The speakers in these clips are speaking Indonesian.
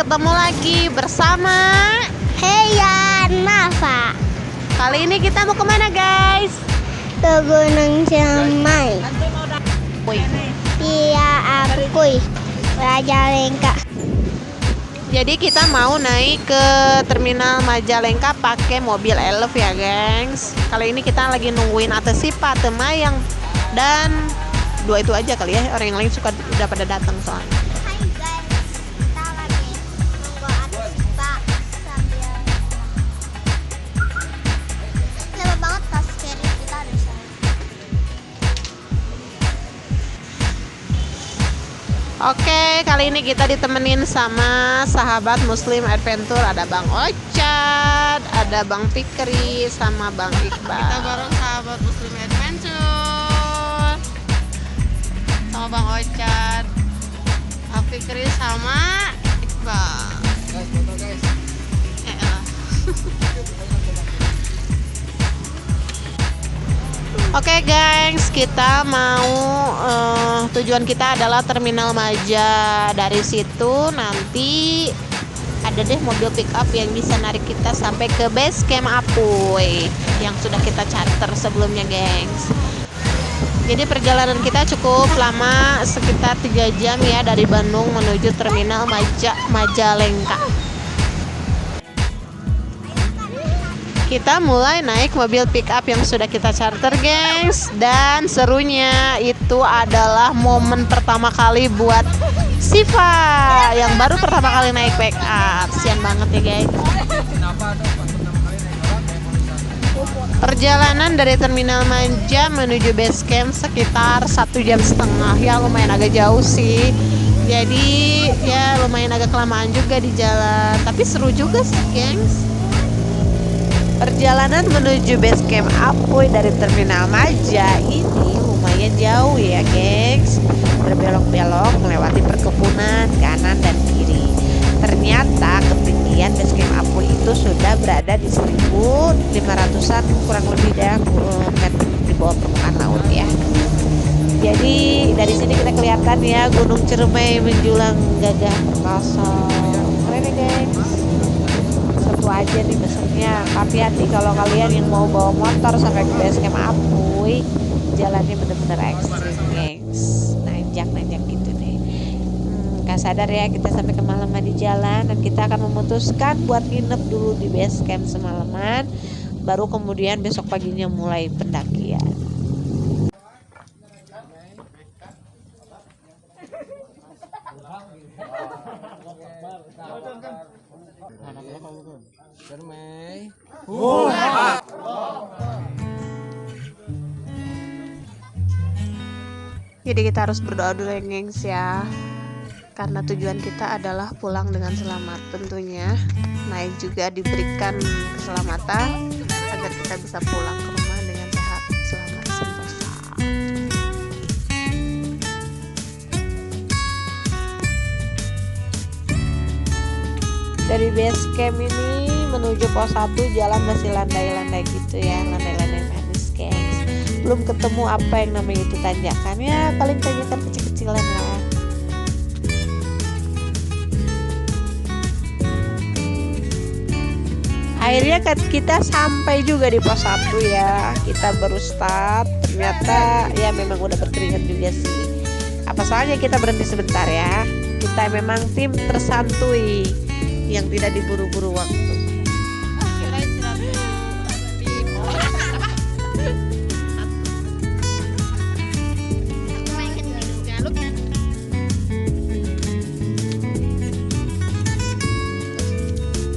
ketemu lagi bersama Heya Nafa. Kali ini kita mau kemana guys? Ke Gunung Ciremai. Iya, aku Majalengka. Jadi kita mau naik ke terminal Majalengka pakai mobil Elf ya gengs. Kali ini kita lagi nungguin Atesipa, Temayang, dan dua itu aja kali ya. Orang yang lain suka udah pada datang soalnya. Hai guys, kita lagi nunggu Atesipa sambil lama banget tas carry kita ada sana. Oke, kali ini kita ditemenin sama sahabat Muslim Adventure. Ada Bang Ochad, ada Bang Fikri, sama Bang Iqbal. Kita bareng sahabat Muslim Adventure sama Bang Ochad, Bang Fikri, sama Iqbal. Guys, foto guys. Oke gengs, kita mau tujuan kita adalah Terminal Maja. Dari situ nanti ada deh mobil pick up yang bisa narik kita sampai ke base camp Apuy yang sudah kita charter sebelumnya gengs. Jadi perjalanan kita cukup lama, sekitar 3 jam ya, dari Bandung menuju Terminal Majalengka. Kita mulai naik mobil pick up yang sudah kita charter gengs. Dan serunya itu adalah momen pertama kali buat Siva yang baru pertama kali naik pick up. Sian banget ya guys. Perjalanan dari Terminal Maja menuju base camp sekitar 1,5 jam. Ya lumayan agak jauh sih. Jadi ya lumayan agak kelamaan juga di jalan. Tapi seru juga sih gengs. Perjalanan menuju base camp Apuy dari Terminal Maja ini lumayan jauh ya gengs. Berbelok-belok melewati perkebunan kanan dan kiri. Ternyata ketinggian base camp Apuy itu sudah berada di 1.500-an kurang lebih deh meter di bawah permukaan laut ya. Jadi dari sini kita kelihatan ya Gunung Ciremai menjulang gagah perkasa. Keren ya gengs. Satu aja nih pesennya, hati-hati kalau kalian yang mau bawa motor sampai ke base camp Apuy, jalannya bener-bener ekstrim gengs, nanjak gitu deh. Gak sadar ya kita sampai kemalaman di jalan, dan kita akan memutuskan buat nginep dulu di base camp semalaman, baru kemudian besok paginya mulai pendakian. Jadi kita harus berdoa dulu ya gengs ya, karena tujuan kita adalah pulang dengan selamat. Tentunya naik juga diberikan keselamatan agar kita bisa pulang ke rumah dengan sehat, selamat, sentosa. Dari base camp ini menuju pos 1 jalan masih landai-landai gitu ya, landai-landai manis gengs. Belum ketemu apa yang namanya itu tanjakan, ya paling tanjakan kecil-kecilan lah. Akhirnya kita sampai juga di pos 1 ya. Kita baru start, ternyata ya memang udah berkeringat juga sih. Apa soalnya kita berhenti sebentar ya. Kita memang tim tersantuy yang tidak diburu-buru waktu.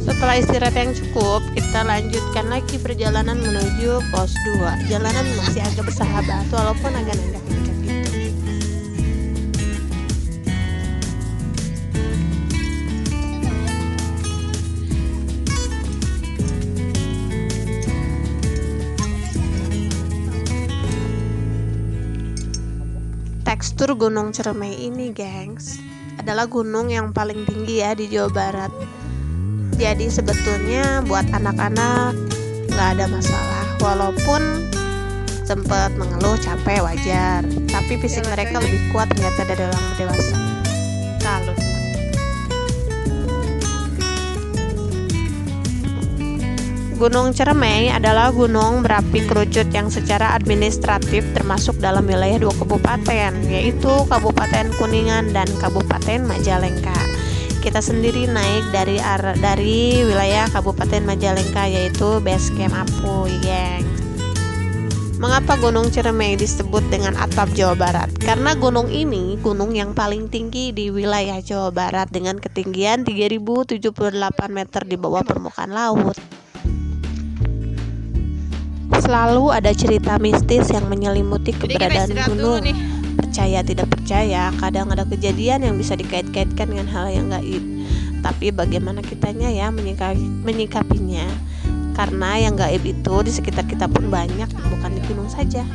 Setelah istirahat yang cukup, kita lanjutkan lagi perjalanan menuju pos 2. Jalanan masih agak bersahabat walaupun agak nanjak-nanjak gitu. Tekstur Gunung Ciremai ini gengs adalah gunung yang paling tinggi ya di Jawa Barat. Jadi sebetulnya buat anak-anak nggak ada masalah, walaupun sempat mengeluh capek wajar, tapi fisik mereka lebih kuat ternyata dari orang dewasa. Kalau Gunung Ciremai adalah gunung berapi kerucut yang secara administratif termasuk dalam wilayah 2 kabupaten, yaitu Kabupaten Kuningan dan Kabupaten Majalengka. Kita sendiri naik dari wilayah Kabupaten Majalengka, yaitu base camp Apuy, geng. Mengapa Gunung Ciremai disebut dengan atap Jawa Barat? Karena gunung ini gunung yang paling tinggi di wilayah Jawa Barat dengan ketinggian 3078 meter di bawah permukaan laut. Selalu ada cerita mistis yang menyelimuti keberadaan gunung. Percaya tidak percaya, kadang ada kejadian yang bisa dikait-kaitkan dengan hal yang gaib. Tapi bagaimana kitanya ya menyikapinya? Karena yang gaib itu di sekitar kita pun banyak, bukan di gunung saja.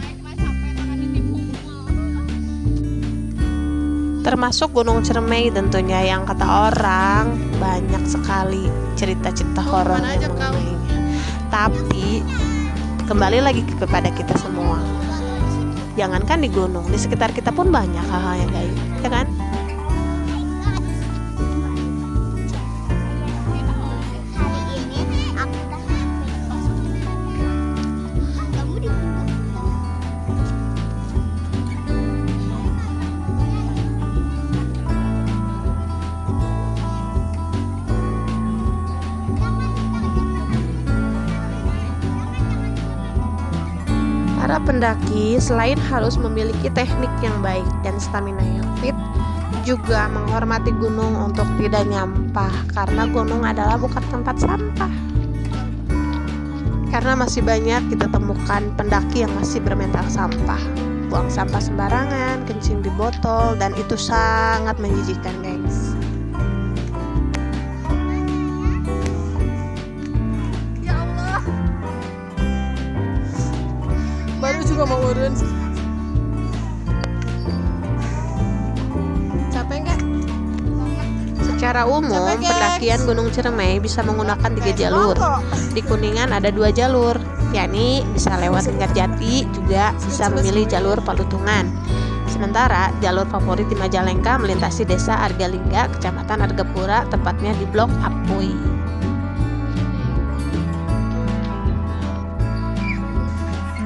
Termasuk Gunung Ciremai tentunya, yang kata orang banyak sekali cerita-cerita horor yang mengenainya. Tapi kembali lagi kepada kita semua. Jangankan di gunung, di sekitar kita pun banyak hal-hal yang gaib, ya kan? Hari ini aku udah sampai di pos. Kamu di mana? Para pendaki selain harus memiliki teknik yang baik dan stamina yang fit, juga menghormati gunung untuk tidak nyampah, karena gunung adalah bukan tempat sampah. Karena masih banyak kita temukan pendaki yang masih bermental sampah, buang sampah sembarangan, kencing di botol, dan itu sangat menjijikkan, guys. Baru juga mau urun. Capek nggak? Secara umum, pendakian Gunung Ciremai bisa menggunakan 3 jalur. Di Kuningan ada 2 jalur, yakni bisa lewat Linggarjati, juga bisa memilih jalur Palutungan. Sementara jalur favorit di Majalengka melintasi Desa Argalingga, Kecamatan Argapura, tepatnya di Blok Apuy.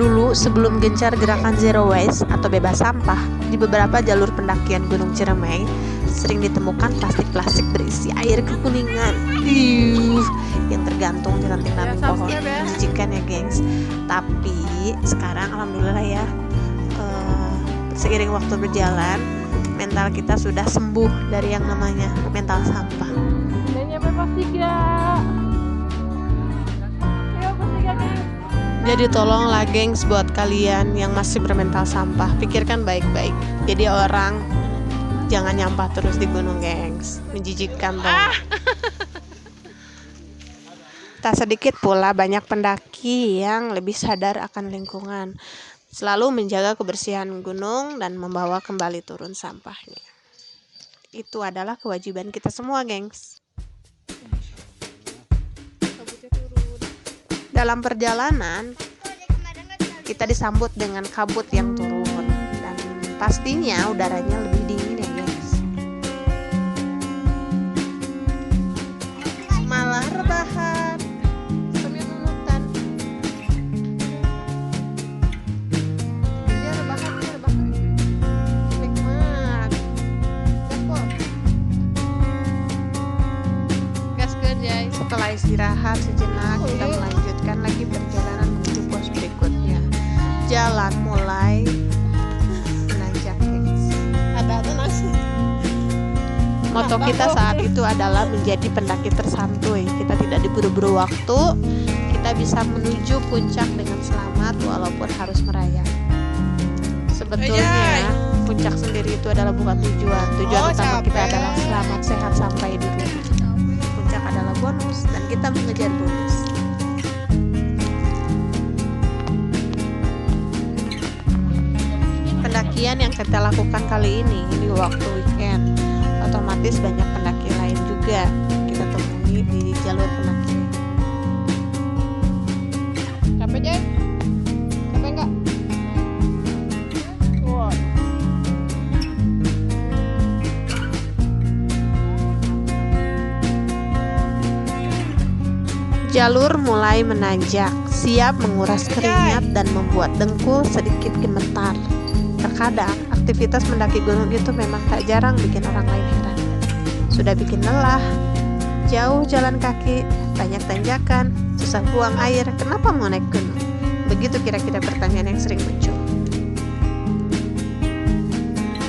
Dulu sebelum gencar gerakan zero waste atau bebas sampah, di beberapa jalur pendakian Gunung Ciremai sering ditemukan plastik-plastik berisi air kekuningan yang tergantung di ranting-ranting pohon. Menjijikan ya, gengs. Tapi sekarang alhamdulillah ya, seiring waktu berjalan, mental kita sudah sembuh dari yang namanya mental sampah. Udah nyampe pos 3. Ayo pos 3, guys. Jadi tolonglah gengs, buat kalian yang masih bermental sampah, pikirkan baik-baik. Jadi orang jangan nyampah terus di gunung, gengs. Menjijikkan dong. Tak sedikit pula banyak pendaki yang lebih sadar akan lingkungan, selalu menjaga kebersihan gunung dan membawa kembali turun sampahnya. Itu adalah kewajiban kita semua, gengs. Dalam perjalanan, kita disambut dengan kabut yang turun, dan pastinya udaranya lebih dingin ya, guys. Malah rebahan sambil mengutan. Dia rebahan. Nikmat. Gaspol. Gaskeun, guys. Setelah istirahat sejenak, kita melanjutkan lagi perjalanan menuju pos berikutnya. Jalan mulai menanjak, guys. Ada nasi. Moto kita saat itu adalah menjadi pendaki tersantuy. Kita tidak diburu-buru waktu. Kita bisa menuju puncak dengan selamat walaupun harus merayap. Sebetulnya puncak sendiri itu adalah bukan tujuan. Tujuan utama kita adalah selamat sehat sampai di rumah. Puncak adalah bonus dan kita mengejar bonus. Pendakian yang kita lakukan kali ini di waktu weekend, otomatis banyak pendaki lain juga kita temui di jalur pendakian. Capek, Jay? Capek nggak? Wah. Jalur mulai menanjak, siap menguras keringat dan membuat dengkul sedikit gemetar. Terkadang, aktivitas mendaki gunung itu memang tak jarang bikin orang lain heran. Sudah bikin lelah, jauh jalan kaki, banyak tanjakan, susah buang air, kenapa mau naik gunung? Begitu kira-kira pertanyaan yang sering muncul.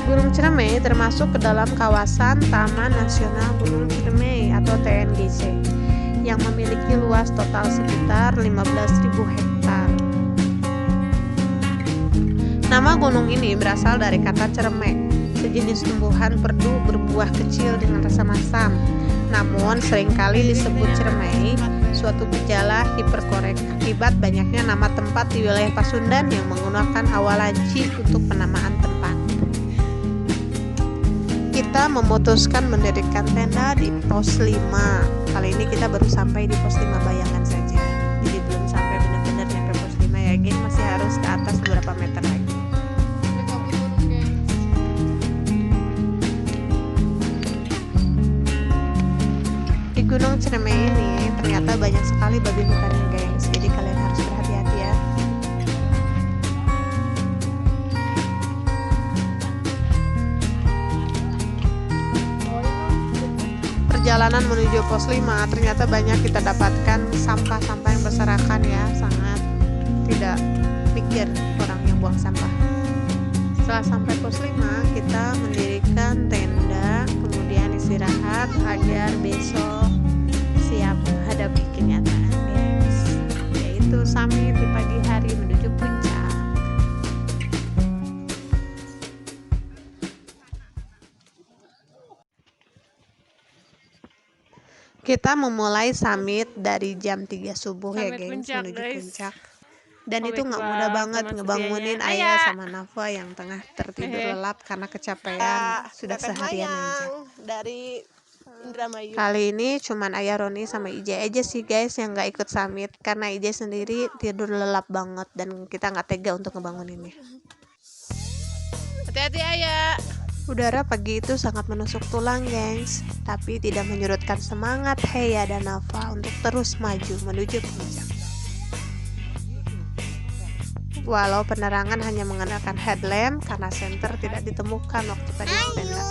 Gunung Ciremai termasuk ke dalam kawasan Taman Nasional Gunung Ciremai atau TNGC yang memiliki luas total sekitar 15.000 hektar. Nama gunung ini berasal dari kata cereme, sejenis tumbuhan perdu berbuah kecil dengan rasa masam. Namun seringkali disebut Ciremai, suatu gejala hiperkorek akibat banyaknya nama tempat di wilayah Pasundan yang menggunakan awalan ci untuk penamaan tempat. Kita memutuskan mendirikan tenda di pos 5. Kali ini kita baru sampai di pos 5 bayangan saja. Jadi belum sampai benar-benar nyampe pos 5 ya, geng, masih harus ke atas beberapa meter lagi. Di Gunung Ciremai ini ternyata banyak sekali babi hutannya, gengs. Jadi kalian harus berhati-hati ya. Perjalanan menuju pos 5 ternyata banyak kita dapatkan sampah-sampah yang berserakan ya, sangat tidak pikir orang yang buang sampah. Setelah sampai pos 5 kita mendirikan tenda, kemudian istirahat agar besok siap menghadapi kenyataan, guys, yaitu summit di pagi hari menuju puncak. Kita memulai summit dari jam 3 subuh ya, Summit gengs, puncak, menuju guys. puncak. Dan Oh, itu nggak baiklah, mudah banget teman ngebangunin setianya. Ayah Ayah. sama Nafa yang tengah tertidur Hehe. lelap karena kecapean sudah Teteh seharian Mayang nanjak. dari Indramayu. Kali ini cuman Ayah Roni sama Ijay aja sih, guys, yang nggak ikut summit karena Ijay sendiri tidur lelap banget dan kita nggak tega untuk ngebanguninnya. Hati-hati Ayah. Udara pagi itu sangat menusuk tulang, gengs, tapi tidak menyurutkan semangat Heya dan Nafa untuk terus maju menuju puncak. Walau penerangan hanya mengandalkan headlamp karena senter tidak ditemukan waktu tadi di tenda.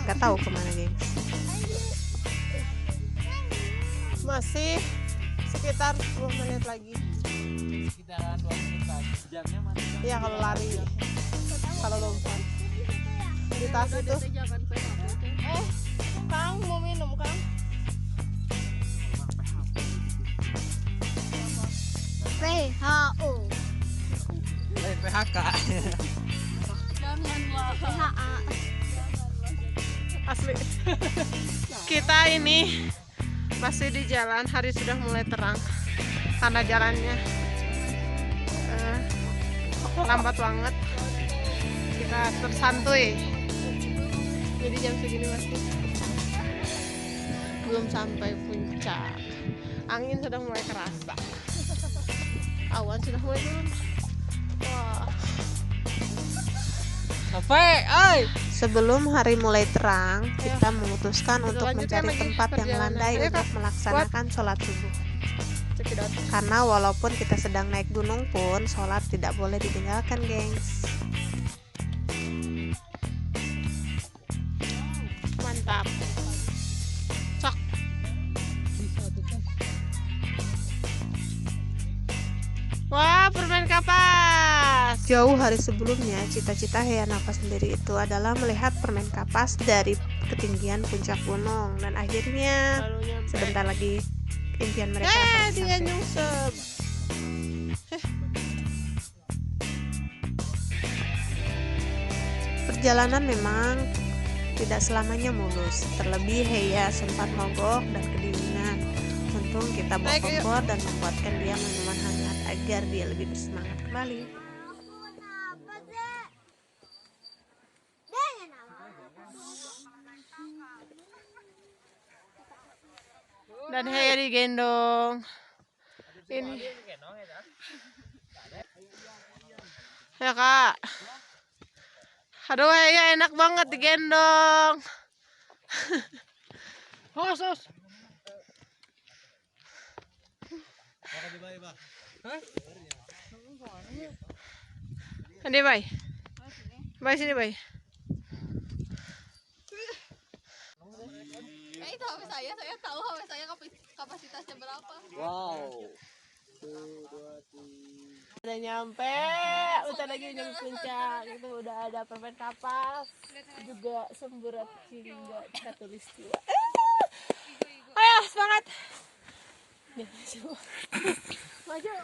Gak tahu kemana, gengs. Masih sekitar 10 menit lagi. Sekitaran 2 menit lagi. Jamnya mana? Iya kalau lari, kalau lompat. Di tas itu. Kang mau minum Kang? WHO. PHK. PHA. Asli. Kita ini masih di jalan, hari sudah mulai terang karena jalannya lambat banget. Kita tersantuy. Jadi jam segini masih belum sampai puncak. Angin sudah mulai kerasa. Awan sudah mulai turun. Wah. Sampai, ay. Sebelum hari mulai terang, kita memutuskan untuk lanjutkan mencari lagi tempat yang perjalanan. landai Ayo, untuk Kak. melaksanakan sholat subuh. Cekidot. Karena walaupun kita sedang naik gunung pun, sholat tidak boleh ditinggalkan, gengs. Mantap. Cok. Wah, permen kapas. Jauh hari sebelumnya, cita-cita Heya Nafa sendiri itu adalah melihat permen kapas dari ketinggian puncak gunung. Dan akhirnya, Baru nyampe. sebentar lagi impian mereka akan Dia sampai. nyungsep. Perjalanan memang tidak selamanya mulus. Terlebih Heya sempat mogok dan kedinginan. Untung kita bawa Naik, yuk. kompor dan membuatkan dia minuman hangat agar dia lebih bersemangat kembali. Kenapa sih? Dia yang nama. Dan Heya digendong. Ini. Ya Kak. Aduh Heya enak banget digendong. Hos. Ade, Bay. Bay sini, Bay. Itu HP saya tahu HP saya kapasitasnya berapa. Wow. Udah nyampe, udah lagi ujung puncak. Itu udah ada permen kapas, juga semburat hingga katulistiwa. Ayo semangat. Maju.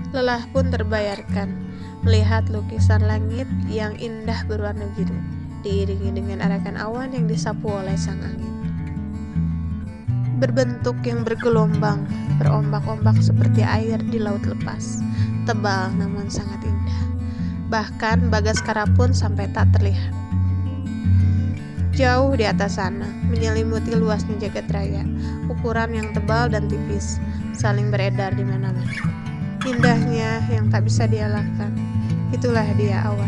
Lelah pun terbayarkan melihat lukisan langit yang indah berwarna biru, diiringi dengan arakan awan yang disapu oleh sang angin. Berbentuk yang bergelombang, berombak-ombak seperti air di laut lepas, tebal namun sangat indah. Bahkan Bagaskara pun sampai tak terlihat. Jauh di atas sana, menyelimuti luasnya jagat raya, ukuran yang tebal dan tipis, saling beredar di mana-mana. Indahnya yang tak bisa dielakkan, itulah dia awan.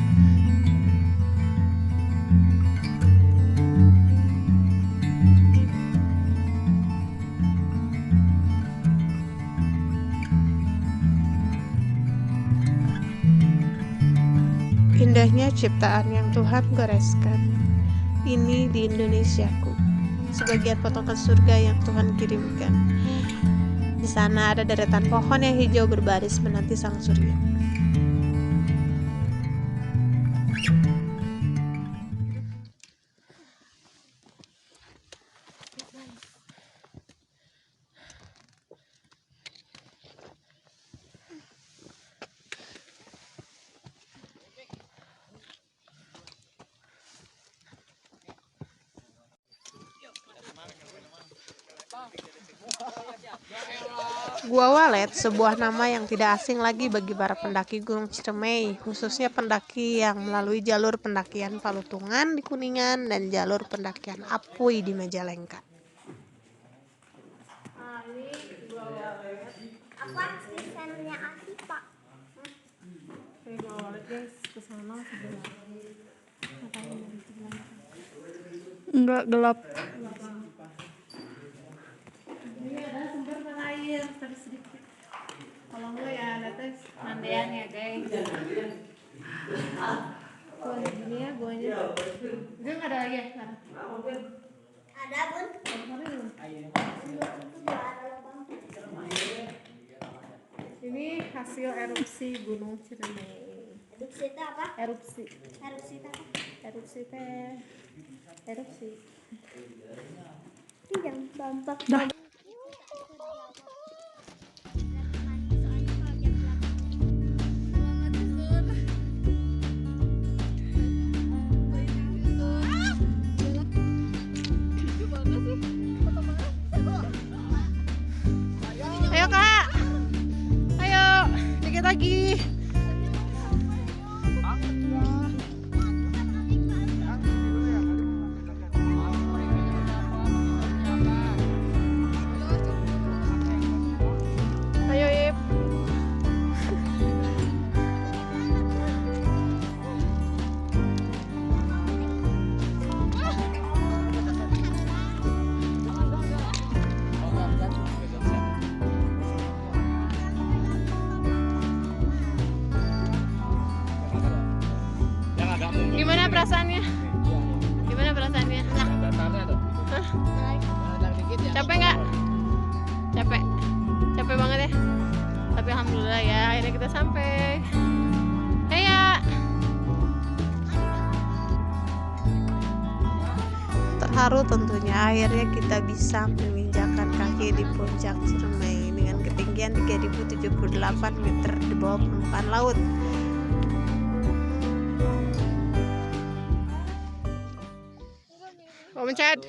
Indahnya ciptaan yang Tuhan goreskan. Ini di Indonesiaku, sebagian potongan surga yang Tuhan kirimkan. Di sana ada deretan pohon yang hijau berbaris menanti sang surya. Gua Walet, sebuah nama yang tidak asing lagi bagi para pendaki Gunung Ciremai, khususnya pendaki yang melalui jalur pendakian Palutungan di Kuningan dan jalur pendakian Apui di Majalengka. Ini Gua Walet. Apa tulisannya Aki, Pak? Gua Walet guys, kesana sebelah. Enggak gelap. Ini ada sumber air tadi sedikit. Kalau enggak ya ada tes mandean ya guys. Gua gini ya guanya. Dia nggak ada lagi ya sekarang. Ada, Bun. Ini hasil erupsi Gunung Ciremai. Erupsi itu apa? Erupsi. Erupsi itu apa? Erupsi teh. Erupsi. Ini yang bambak. Ayo Kak. Ayo, dikit lagi. Ayo Ip. Gimana perasaannya? Gimana perasaannya? Hah? Capek nggak? Capek. Capek banget ya. Tapi alhamdulillah ya, akhirnya kita sampai. Heya. Terharu tentunya akhirnya kita bisa menginjakkan kaki di puncak Ciremai dengan ketinggian 3078 meter di bawah permukaan laut. Om Cad,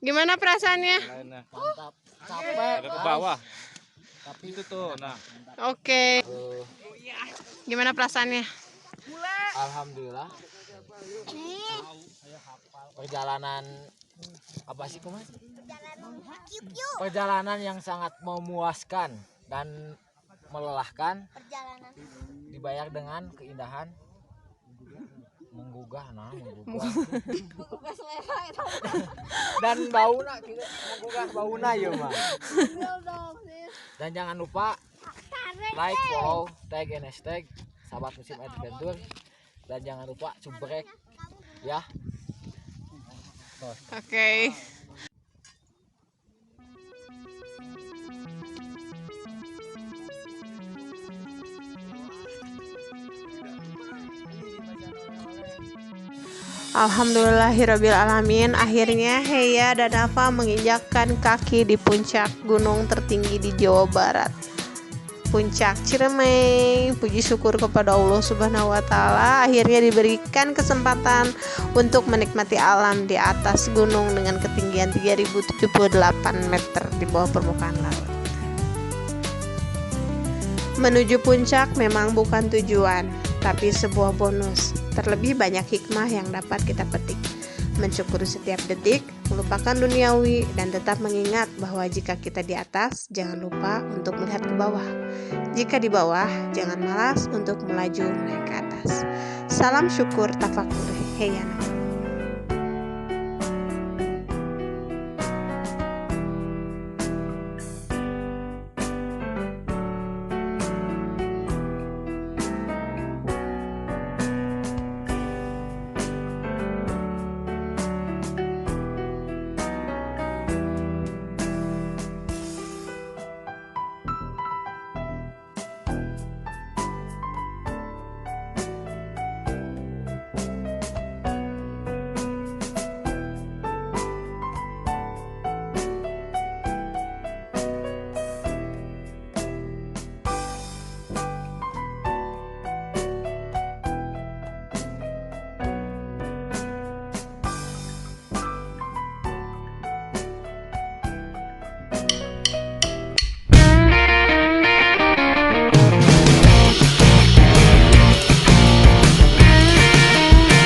gimana perasaannya? Mantap. Capek. Ada ke bawah. Tapi itu tuh, nah. Oke. Gimana perasaannya? Alhamdulillah. Perjalanan apa sih Perjalanan Kyukyu. perjalanan yang sangat memuaskan dan melelahkan, Perjalanan. dibayar dengan keindahan, menggugah Buka selera itu. dan bauna kita menggugah bauna ya mah. Ambil dong, sis. Dan jangan lupa like, follow, tag, and hashtag Sahabat Musim Adventure, dan jangan lupa subrek ya. Oke. Alhamdulillahirabbil alamin. Akhirnya Heya dan Nafa menginjakkan kaki di puncak gunung tertinggi di Jawa Barat, Puncak Ciremai. Puji syukur kepada Allah Subhanahu wa taala, akhirnya diberikan kesempatan untuk menikmati alam di atas gunung dengan ketinggian 3078 meter di bawah permukaan laut. Menuju puncak memang bukan tujuan, tapi sebuah bonus. Terlebih banyak hikmah yang dapat kita petik. Mensyukuri setiap detik, melupakan duniawi, dan tetap mengingat bahwa jika kita di atas, jangan lupa untuk melihat ke bawah. Jika di bawah, jangan malas untuk melaju naik ke atas. Salam syukur tafakur. Heyana.